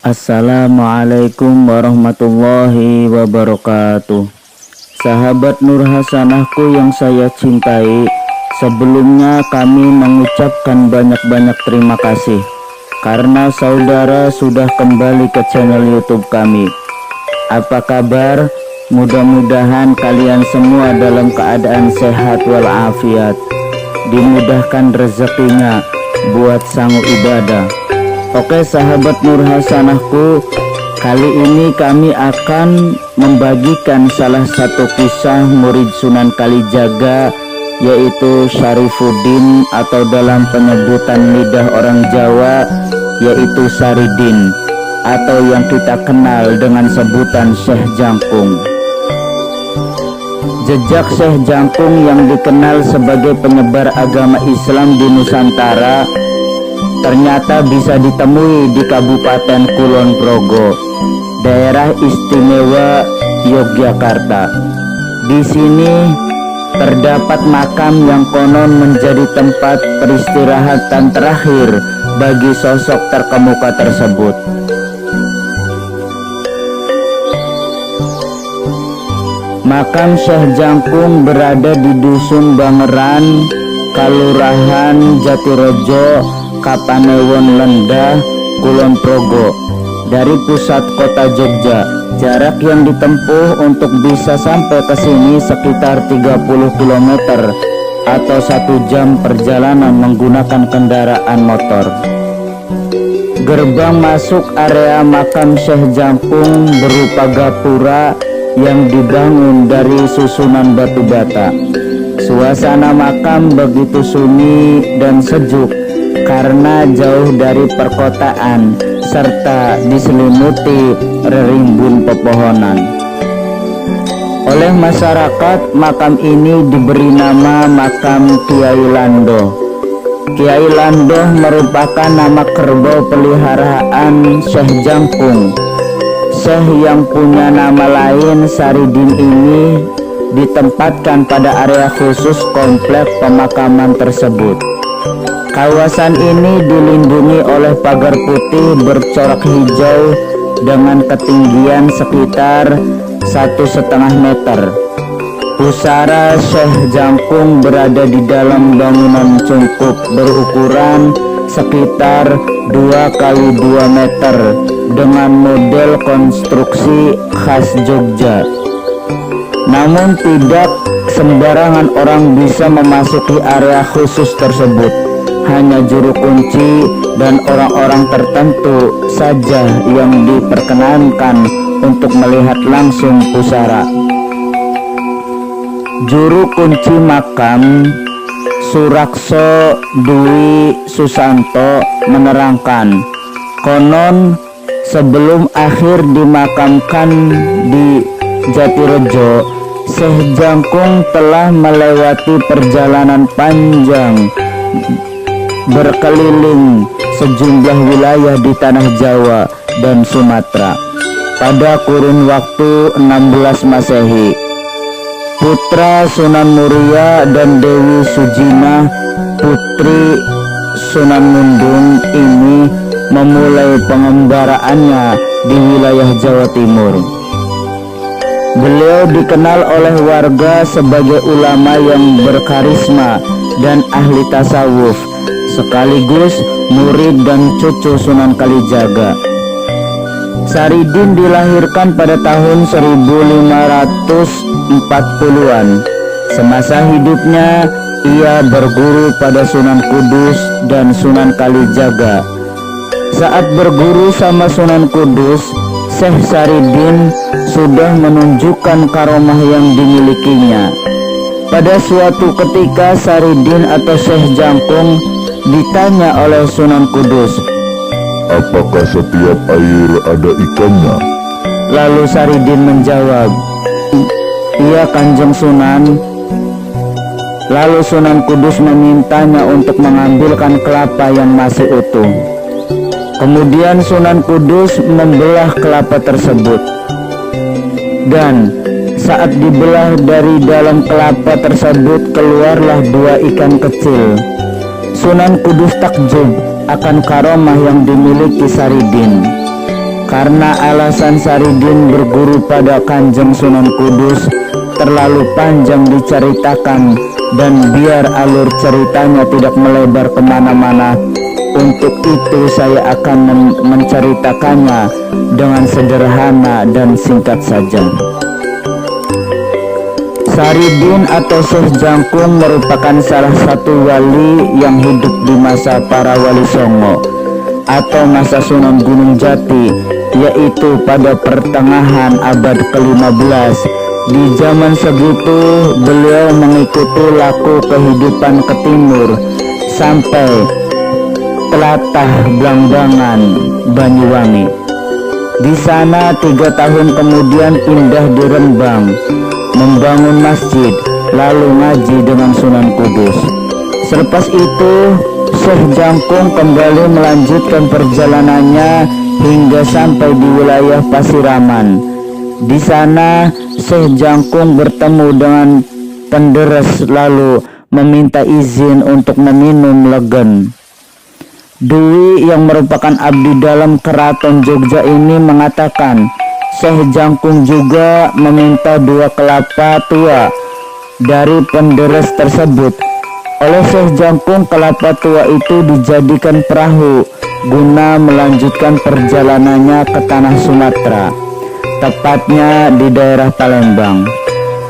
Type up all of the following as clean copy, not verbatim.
Assalamualaikum warahmatullahi wabarakatuh. Sahabat Nur Hasanahku yang saya cintai, sebelumnya kami mengucapkan banyak-banyak terima kasih karena saudara sudah kembali ke channel YouTube kami. Apa kabar? Mudah-mudahan kalian semua dalam keadaan sehat walafiat, dimudahkan rezekinya buat sanggup ibadah. Oke sahabat Nur Hasanahku, kali ini kami akan membagikan salah satu kisah murid Sunan Kalijaga, yaitu Syarifuddin atau dalam penyebutan lidah orang Jawa yaitu Saridin, atau yang kita kenal dengan sebutan Syekh Jangkung. Jejak Syekh Jangkung yang dikenal sebagai penyebar agama Islam di Nusantara ternyata bisa ditemui di Kabupaten Kulon Progo, daerah istimewa Yogyakarta. Di sini terdapat makam yang konon menjadi tempat peristirahatan terakhir bagi sosok terkemuka tersebut. Makam Syekh Jangkung berada di Dusun Bangeran, Kalurahan Jatirejo, Kapanewon Lendah, Kulon Progo. Dari pusat kota Jogja, jarak yang ditempuh untuk bisa sampai ke sini sekitar 30 km atau 1 jam perjalanan menggunakan kendaraan motor. Gerbang masuk area makam Syekh Jangkung berupa gapura yang dibangun dari susunan batu bata. Suasana makam begitu sunyi dan sejuk karena jauh dari perkotaan serta diselimuti rerimbun pepohonan. Oleh masyarakat, makam ini diberi nama makam Kiai Lando. Kiai Lando merupakan nama kerbau peliharaan Syekh Jangkung. Syekh yang punya nama lain Saridin ini ditempatkan pada area khusus komplek pemakaman tersebut. Kawasan ini dilindungi oleh pagar putih bercorak hijau dengan ketinggian sekitar 1,5 meter. Pusara Syekh Jangkung berada di dalam bangunan cungkup berukuran sekitar 2 kali 2 meter dengan model konstruksi khas Jogja. Namun tidak sembarangan orang bisa memasuki area khusus tersebut. Hanya juru kunci dan orang-orang tertentu saja yang diperkenankan untuk melihat langsung pusara. Juru kunci makam Surakso Dwi Susanto menerangkan, konon sebelum akhir dimakamkan di Jatirejo, Syekh Jangkung telah melewati perjalanan panjang berkeliling sejumlah wilayah di tanah Jawa dan Sumatera pada kurun waktu 16 Masehi. Putra Sunan Muria dan Dewi Sujina, putri Sunan Mundung ini memulai pengembaraannya di wilayah Jawa Timur. Beliau dikenal oleh warga sebagai ulama yang berkarisma dan ahli tasawuf, sekaligus murid dan cucu Sunan Kalijaga. Saridin dilahirkan pada tahun 1540-an. Semasa hidupnya ia berguru pada Sunan Kudus dan Sunan Kalijaga. Saat berguru sama Sunan Kudus, Syekh Saridin sudah menunjukkan karomah yang dimilikinya. Pada suatu ketika Saridin atau Syekh Jangkung ditanya oleh Sunan Kudus, "Apakah setiap air ada ikannya?" Lalu Saridin menjawab, "Iya Kanjeng Sunan." Lalu Sunan Kudus memintanya untuk mengambilkan kelapa yang masih utuh. Kemudian Sunan Kudus membelah kelapa tersebut, dan saat dibelah dari dalam kelapa tersebut keluarlah 2 ikan kecil. Sunan Kudus takjub akan karomah yang dimiliki Saridin. Karena alasan Saridin berguru pada Kanjeng Sunan Kudus terlalu panjang diceritakan, dan biar alur ceritanya tidak melebar kemana-mana, untuk itu saya akan menceritakannya dengan sederhana dan singkat saja. Saridin atau Syekh Jangkung merupakan salah satu wali yang hidup di masa para wali Songo atau masa Sunan Gunung Jati, yaitu pada pertengahan abad ke-15. Di zaman segitu beliau mengikuti laku kehidupan ke timur sampai telatah Blambangan, Banyuwangi. Di sana 3 tahun kemudian pindah di Rembang, membangun masjid, lalu ngaji dengan Sunan Kudus. Selepas itu Syekh Jangkung kembali melanjutkan perjalanannya hingga sampai di wilayah Pasiraman. Di sana Syekh Jangkung bertemu dengan penderes lalu meminta izin untuk meminum legen. Dwi yang merupakan abdi dalam keraton Jogja ini mengatakan Syekh Jangkung juga meminta 2 kelapa tua dari penderes tersebut. Oleh Syekh Jangkung, kelapa tua itu dijadikan perahu guna melanjutkan perjalanannya ke tanah Sumatera, tepatnya di daerah Palembang.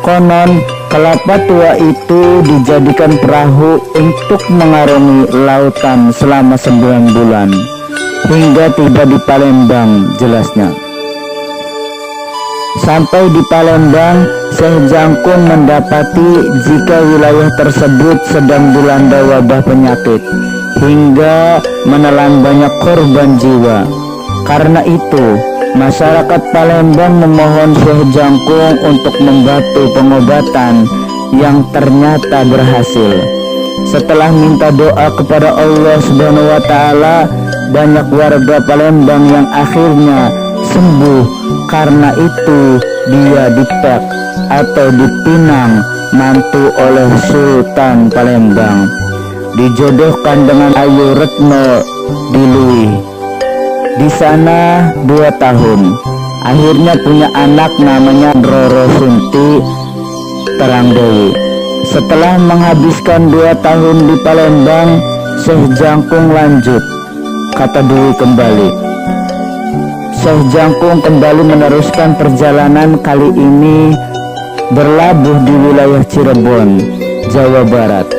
Konon kelapa tua itu dijadikan perahu untuk mengarungi lautan selama 9 bulan hingga tiba di Palembang, jelasnya. Sampai di Palembang, Syekh Jangkung mendapati jika wilayah tersebut sedang dilanda wabah penyakit hingga menelan banyak korban jiwa. Karena itu masyarakat Palembang memohon Syekh Jangkung untuk membantu pengobatan, yang ternyata berhasil. Setelah minta doa kepada Allah Subhanahu wa Ta'ala, banyak warga Palembang yang akhirnya sembuh. Karena itu dia dipek atau dipinang mantu oleh Sultan Palembang, dijodohkan dengan Ayu Retno Diluih. Di sana 2 tahun, akhirnya punya anak namanya Roro Sunti Terangdewi. Setelah menghabiskan 2 tahun di Palembang, Syekh Jangkung lanjut, kata Dwi kembali. Syekh Jangkung kembali meneruskan perjalanan, kali ini berlabuh di wilayah Cirebon, Jawa Barat.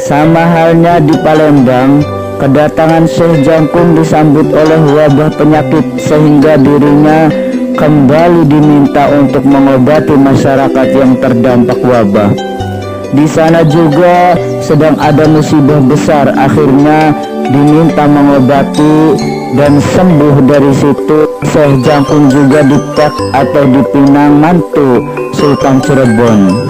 Sama halnya di Palembang, kedatangan Syekh Jangkung disambut oleh wabah penyakit sehingga dirinya kembali diminta untuk mengobati masyarakat yang terdampak wabah. Di sana juga sedang ada musibah besar, akhirnya diminta mengobati dan sembuh. Dari situ Syekh Jangkung juga dipek atau dipinang mantu Sultan Cirebon,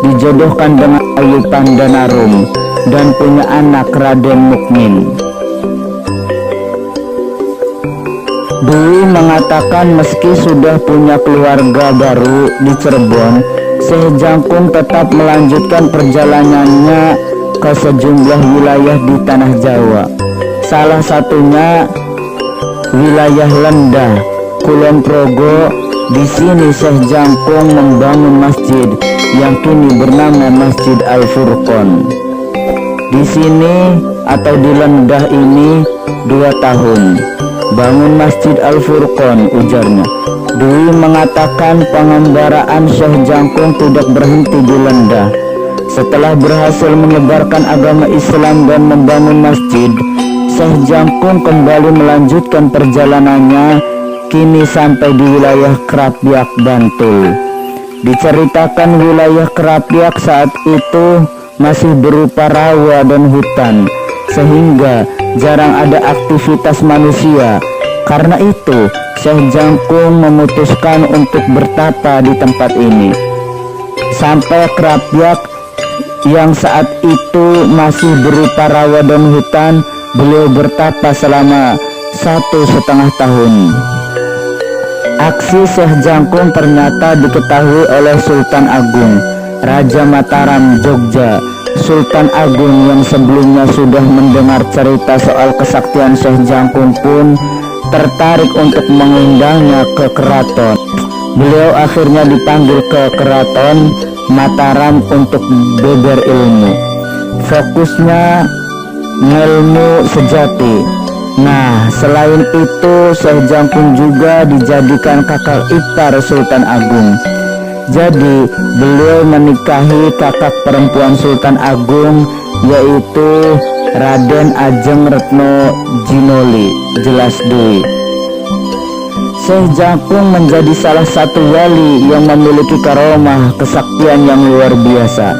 dijodohkan dengan Ayu Pandanarum dan punya anak Raden Mukmin. Dwi mengatakan meski sudah punya keluarga baru di Cirebon, Syekh Jangkung tetap melanjutkan perjalanannya ke sejumlah wilayah di tanah Jawa. Salah satunya wilayah Lendah, Kulon Progo. Di sini Syekh Jangkung membangun masjid yang kini bernama Masjid Al-Furqon. Di sini atau di Lendah ini 2 tahun bangun Masjid Al-Furqon, ujarnya. Dwi mengatakan pengembaraan Syekh Jangkung tidak berhenti di Lendah. Setelah berhasil menyebarkan agama Islam dan membangun masjid, Syekh Jangkung kembali melanjutkan perjalanannya, kini sampai di wilayah Krapyak, Bantul. Diceritakan wilayah Krapyak saat itu masih berupa rawa dan hutan, sehingga jarang ada aktivitas manusia. Karena itu Syekh Jangkung memutuskan untuk bertapa di tempat ini. Sampai Krapyak yang saat itu masih berupa rawa dan hutan, beliau bertapa selama 1,5 tahun. Aksi Syekh Jangkung ternyata diketahui oleh Sultan Agung, Raja Mataram, Jogja. Sultan Agung yang sebelumnya sudah mendengar cerita soal kesaktian Syekh Jangkung pun tertarik untuk mengundangnya ke keraton. Beliau akhirnya dipanggil ke keraton Mataram untuk beber ilmu. Fokusnya ilmu sejati. Nah, selain itu Syekh Jangkung juga dijadikan kakak ipar Sultan Agung. Jadi beliau menikahi kakak perempuan Sultan Agung, yaitu Raden Ajeng Retno Jinoli, jelas Dwi. Syekh Jangkung menjadi salah satu wali yang memiliki karomah kesaktian yang luar biasa.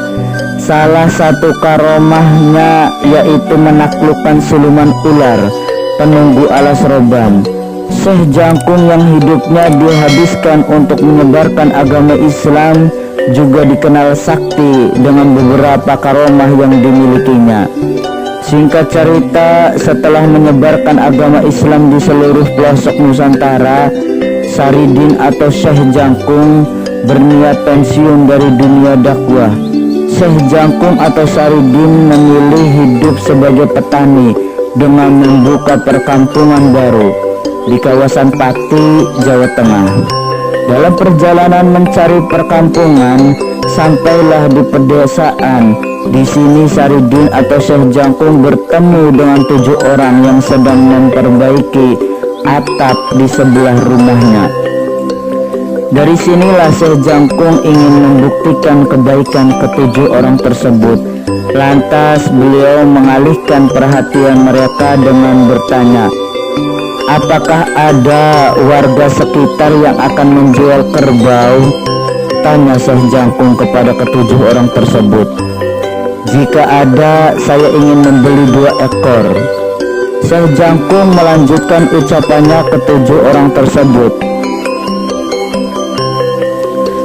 Salah satu karomahnya yaitu menaklukkan siluman ular penunggu alas roban. Syekh Jangkung yang hidupnya dihabiskan untuk menyebarkan agama Islam juga dikenal sakti dengan beberapa karomah yang dimilikinya. Singkat cerita, setelah menyebarkan agama Islam di seluruh pelosok Nusantara, Saridin atau Syekh Jangkung berniat pensiun dari dunia dakwah. Syekh Jangkung atau Saridin memilih hidup sebagai petani dengan membuka perkampungan baru di kawasan Pati, Jawa Tengah. Dalam perjalanan mencari perkampungan, sampailah di pedesaan. Di sini Saridin atau Syekh Jangkung bertemu dengan 7 orang yang sedang memperbaiki atap di sebelah rumahnya. Dari sinilah Syekh Jangkung ingin membuktikan kebaikan ke-7 orang tersebut. Lantas beliau mengalihkan perhatian mereka dengan bertanya, "Apakah ada warga sekitar yang akan menjual kerbau?" Tanya Syekh Jangkung kepada ke-7 orang tersebut. "Jika ada, saya ingin membeli 2 ekor." Syekh Jangkung melanjutkan ucapannya ke-7 orang tersebut.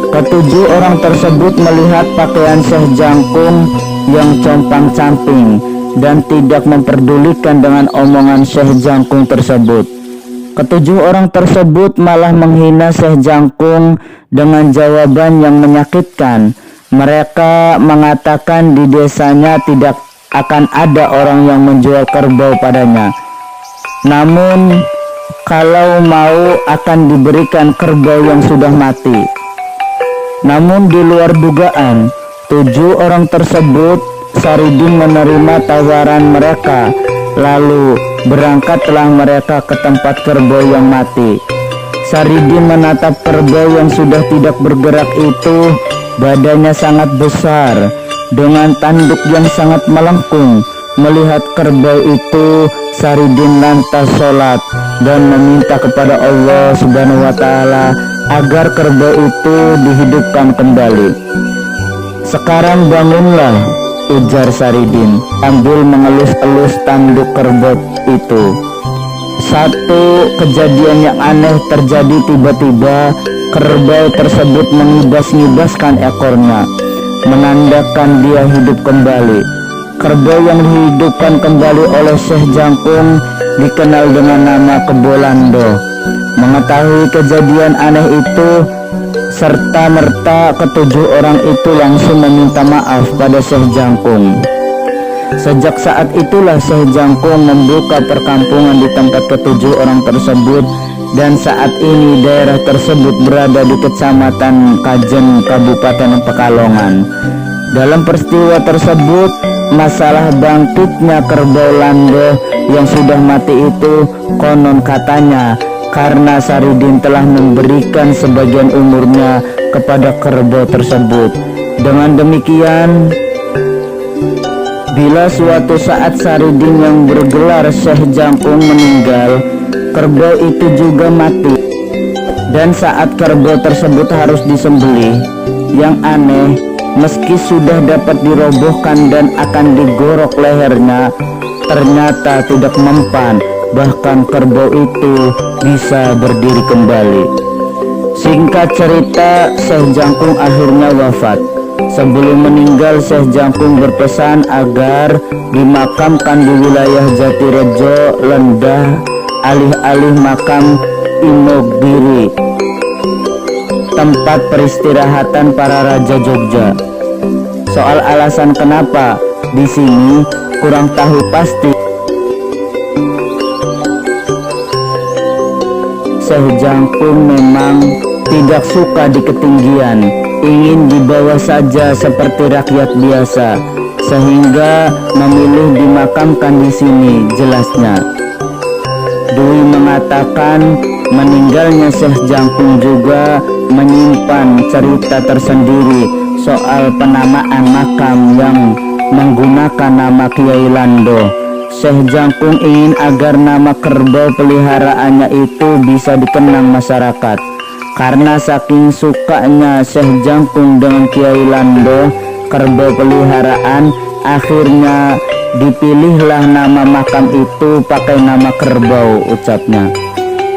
Ke-7 orang tersebut melihat pakaian Syekh Jangkung yang compang-camping dan tidak memperdulikan dengan omongan Syekh Jangkung tersebut. Ke-7 orang tersebut malah menghina Syekh Jangkung dengan jawaban yang menyakitkan. Mereka mengatakan di desanya tidak akan ada orang yang menjual kerbau padanya. Namun kalau mau akan diberikan kerbau yang sudah mati. Namun di luar dugaan, 7 orang tersebut, Saridin menerima tawaran mereka. Lalu berangkatlah mereka ke tempat kerbau yang mati. Saridin menatap kerbau yang sudah tidak bergerak itu. Badannya sangat besar dengan tanduk yang sangat melengkung. Melihat kerbau itu, Saridin lantas sholat dan meminta kepada Allah Subhanahu wa Ta'ala agar kerbau itu dihidupkan kembali. "Sekarang bangunlah," ujar Saridin sambil mengelus-elus tanduk kerbau itu. Satu kejadian yang aneh terjadi tiba-tiba. Kerbau tersebut mengibas-ngibaskan ekornya, menandakan dia hidup kembali. Kerbau yang dihidupkan kembali oleh Syekh Jangkung dikenal dengan nama Kebolando. Mengetahui kejadian aneh itu, serta merta ke-7 orang itu langsung meminta maaf pada Syekh Jangkung. Sejak saat itulah Syekh Jangkung membuka perkampungan di tempat ke-7 orang tersebut, dan saat ini daerah tersebut berada di Kecamatan Kajen, Kabupaten Pekalongan. Dalam peristiwa tersebut, masalah bangkitnya kerbau Lando yang sudah mati itu konon katanya karena Saridin telah memberikan sebagian umurnya kepada kerbau tersebut. Dengan demikian, bila suatu saat Saridin yang bergelar Syekh Jangkung meninggal, kerbau itu juga mati. Dan saat kerbau tersebut harus disembelih, yang aneh, meski sudah dapat dirobohkan dan akan digorok lehernya, ternyata tidak mempan. Bahkan kerbau itu bisa berdiri kembali. Singkat cerita, Syekh Jangkung akhirnya wafat. Sebelum meninggal, Syekh Jangkung berpesan agar dimakamkan di wilayah Jatirejo, Lendah, alih-alih makam Imogiri, tempat peristirahatan para raja Jogja. Soal alasan kenapa di sini kurang tahu pasti. Syekh Jangkung memang tidak suka di ketinggian, ingin di bawah saja seperti rakyat biasa, sehingga memilih dimakamkan di sini, jelasnya. Dwi mengatakan meninggalnya Syekh Jangkung juga menyimpan cerita tersendiri soal penamaan makam yang menggunakan nama Kiai Lando. Syekh Jangkung ingin agar nama kerbau peliharaannya itu bisa dikenang masyarakat. Karena saking sukanya Syekh Jangkung dengan Kiai Lando, kerbau peliharaan, akhirnya dipilihlah nama makam itu pakai nama kerbau, ucapnya.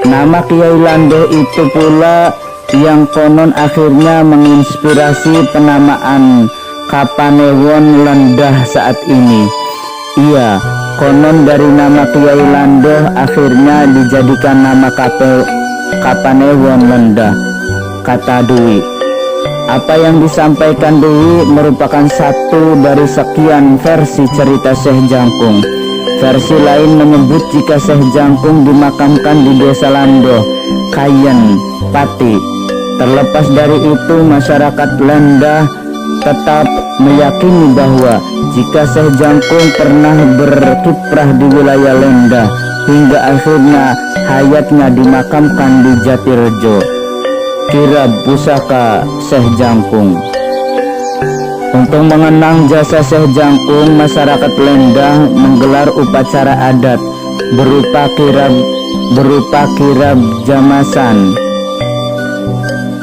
Nama Kiai Lando itu pula yang konon akhirnya menginspirasi penamaan Kapanewon Lendah saat ini. Iya, konon dari nama Kiai Lando akhirnya dijadikan nama Kapanewon Lendah, kata Dwi. Apa yang disampaikan Dwi merupakan satu dari sekian versi cerita Syekh Jangkung. Versi lain menyebut jika Syekh Jangkung dimakamkan di desa Lando, Kayen, Pati. Terlepas dari itu, masyarakat Landa tetap meyakini bahwa jika Syekh Jangkung pernah berkiprah di wilayah Lenda hingga akhirnya hayatnya dimakamkan di Jatirejo. Kirab Pusaka Syekh Jangkung. Untuk mengenang jasa Syekh Jangkung, masyarakat Lenda menggelar upacara adat berupa kirab jamasan,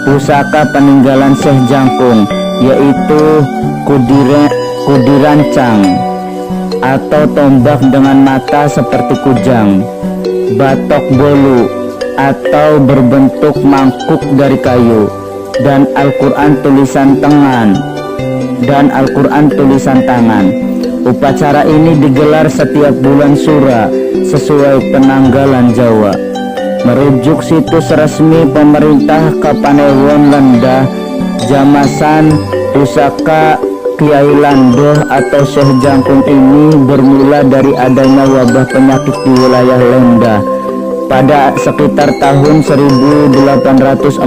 pusaka peninggalan Syekh Jangkung, yaitu kudirancang atau tombak dengan mata seperti kujang, batok bolu atau berbentuk mangkuk dari kayu, dan Al-Quran tulisan tangan. Upacara ini digelar setiap bulan Sura sesuai penanggalan Jawa. Merujuk situs resmi pemerintah Kapanewon Lenda, jamasan pusaka Kiai Lando atau Syekh Jangkung ini bermula dari adanya wabah penyakit di wilayah Lenda pada sekitar tahun 1814.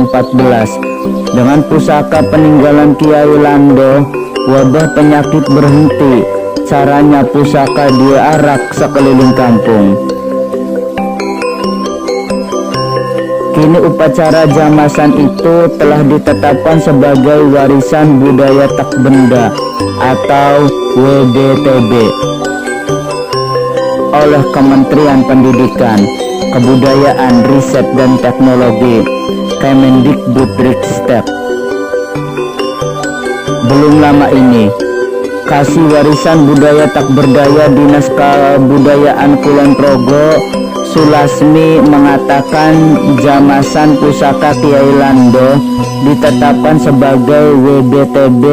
Dengan pusaka peninggalan Kiai Lando, wabah penyakit berhenti. Caranya pusaka diarak sekeliling kampung. Kini upacara jamasan itu telah ditetapkan sebagai warisan budaya tak benda atau WBTB oleh Kementerian Pendidikan, Kebudayaan, Riset dan Teknologi Kemendikbudristek. Belum lama ini, Kasih Warisan Budaya Tak Berdaya Dinas Kebudayaan Kulon Progo Sulasmi mengatakan jamasan pusaka Kiai Lando ditetapkan sebagai WBTB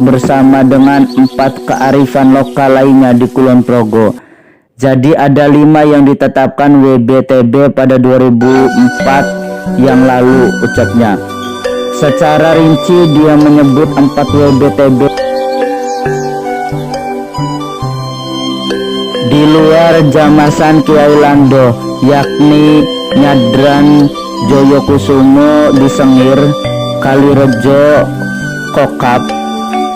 bersama dengan 4 kearifan lokal lainnya di Kulon Progo. Jadi ada 5 yang ditetapkan WBTB pada 2004 yang lalu, ucapnya. Secara rinci dia menyebut 4 WBTB di luar jamasan Kiai Lando, yakni Nyadran Joyokusumo di Sengir, Kalirejo Kokap,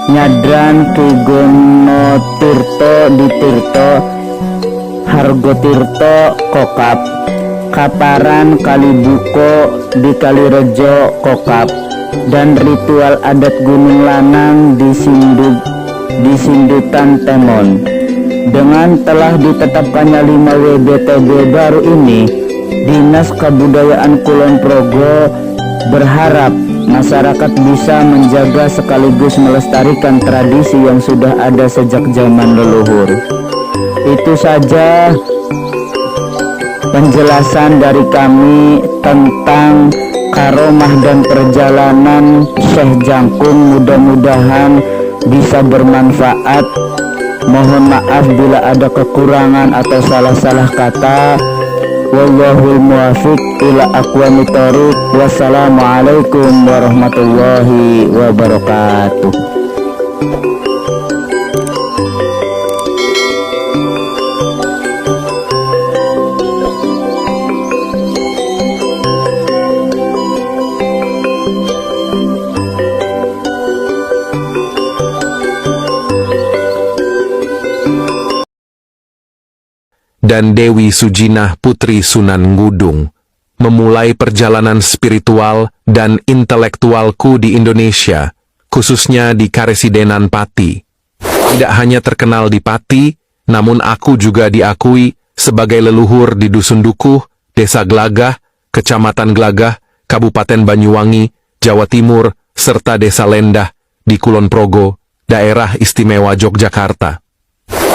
Nyadran Kigono Tirto di Tirto, Hargotirto Kokap, Kaparan Kalibuko di Kalirejo Kokap, dan ritual adat Gunung Lanang di Sindutan Temon. Dengan telah ditetapkannya 5 WBTB baru ini, Dinas Kebudayaan Kulon Progo berharap masyarakat bisa menjaga sekaligus melestarikan tradisi yang sudah ada sejak zaman leluhur. Itu saja penjelasan dari kami tentang karomah dan perjalanan Syekh Jangkung. Mudah-mudahan bisa bermanfaat. Mohon maaf bila ada kekurangan atau salah-salah kata. Wallahul muwafiq ila aqwamit thoriq. Wassalamualaikum warahmatullahi wabarakatuh. dan Dewi Sujinah Putri Sunan Ngudung, memulai perjalanan spiritual dan intelektualku di Indonesia, khususnya di Karesidenan Pati. Tidak hanya terkenal di Pati, namun aku juga diakui sebagai leluhur di Dusun Dukuh, Desa Glagah, Kecamatan Glagah, Kabupaten Banyuwangi, Jawa Timur, serta Desa Lendah di Kulon Progo, Daerah Istimewa Yogyakarta.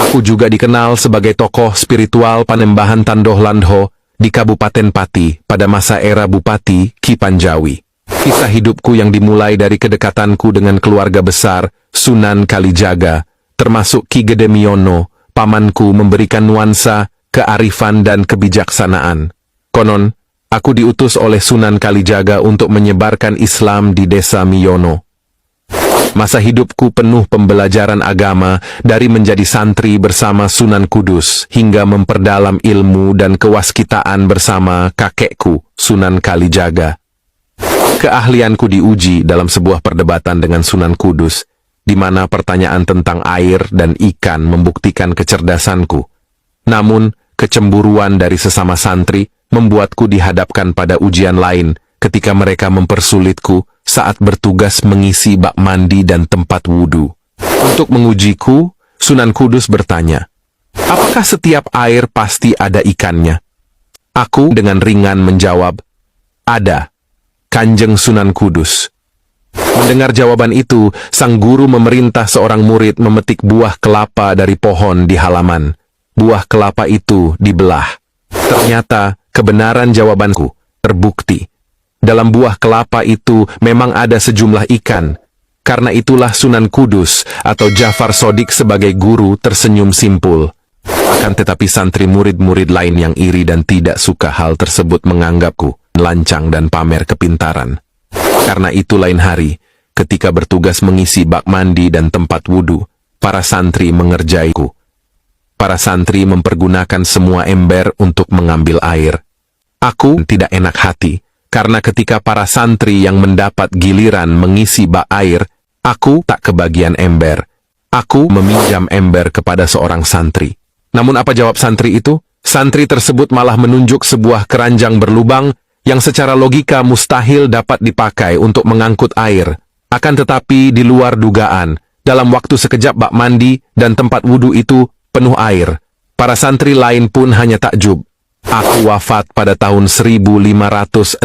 Aku juga dikenal sebagai tokoh spiritual Panembahan Tandoh Landho di Kabupaten Pati pada masa era Bupati Ki Panjawi. Kisah hidupku yang dimulai dari kedekatanku dengan keluarga besar Sunan Kalijaga, termasuk Ki Gede Miono, pamanku, memberikan nuansa kearifan dan kebijaksanaan. Konon, aku diutus oleh Sunan Kalijaga untuk menyebarkan Islam di desa Miono. Masa hidupku penuh pembelajaran agama dari menjadi santri bersama Sunan Kudus hingga memperdalam ilmu dan kewaskitaan bersama kakekku, Sunan Kalijaga. Keahlianku diuji dalam sebuah perdebatan dengan Sunan Kudus, di mana pertanyaan tentang air dan ikan membuktikan kecerdasanku. Namun, kecemburuan dari sesama santri membuatku dihadapkan pada ujian lain ketika mereka mempersulitku saat bertugas mengisi bak mandi dan tempat wudhu. Untuk mengujiku, Sunan Kudus bertanya, "Apakah setiap air pasti ada ikannya?" Aku dengan ringan menjawab, "Ada, Kanjeng Sunan Kudus." Mendengar jawaban itu, sang guru memerintah seorang murid memetik buah kelapa dari pohon di halaman. Buah kelapa itu dibelah. Ternyata kebenaran jawabanku terbukti. Dalam buah kelapa itu memang ada sejumlah ikan. Karena itulah Sunan Kudus atau Jafar Sodik sebagai guru tersenyum simpul. Akan tetapi santri murid-murid lain yang iri dan tidak suka hal tersebut menganggapku lancang dan pamer kepintaran. Karena itu lain hari, ketika bertugas mengisi bak mandi dan tempat wudhu, para santri mengerjaiku. Para santri mempergunakan semua ember untuk mengambil air. Aku tidak enak hati, karena ketika para santri yang mendapat giliran mengisi bak air, aku tak kebagian ember. Aku meminjam ember kepada seorang santri. Namun apa jawab santri itu? Santri tersebut malah menunjuk sebuah keranjang berlubang yang secara logika mustahil dapat dipakai untuk mengangkut air. Akan tetapi di luar dugaan, dalam waktu sekejap bak mandi dan tempat wudhu itu penuh air. Para santri lain pun hanya takjub. Aku wafat pada tahun 1563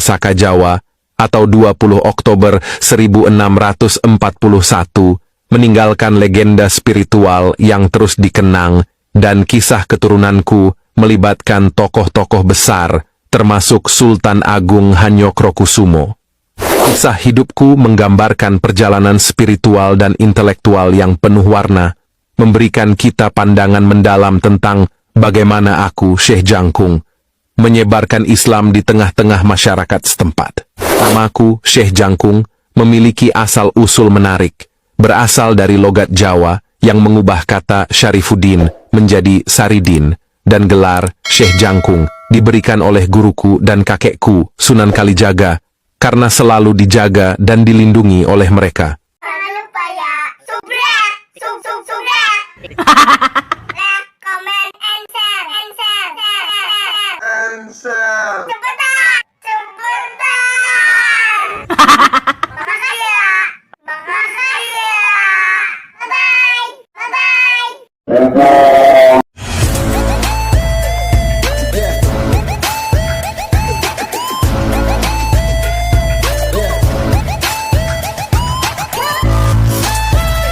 Saka Jawa atau 20 Oktober 1641, meninggalkan legenda spiritual yang terus dikenang dan kisah keturunanku melibatkan tokoh-tokoh besar termasuk Sultan Agung Hanyokrokusumo. Kisah hidupku menggambarkan perjalanan spiritual dan intelektual yang penuh warna, memberikan kita pandangan mendalam tentang bagaimana aku, Syekh Jangkung, menyebarkan Islam di tengah-tengah masyarakat setempat. Namaku, Syekh Jangkung, memiliki asal-usul menarik, berasal dari logat Jawa yang mengubah kata Syarifuddin menjadi Saridin, dan gelar Syekh Jangkung diberikan oleh guruku dan kakekku, Sunan Kalijaga, karena selalu dijaga dan dilindungi oleh mereka. Jangan lupa ya, subscribe, like, comment, and share. Cepetan!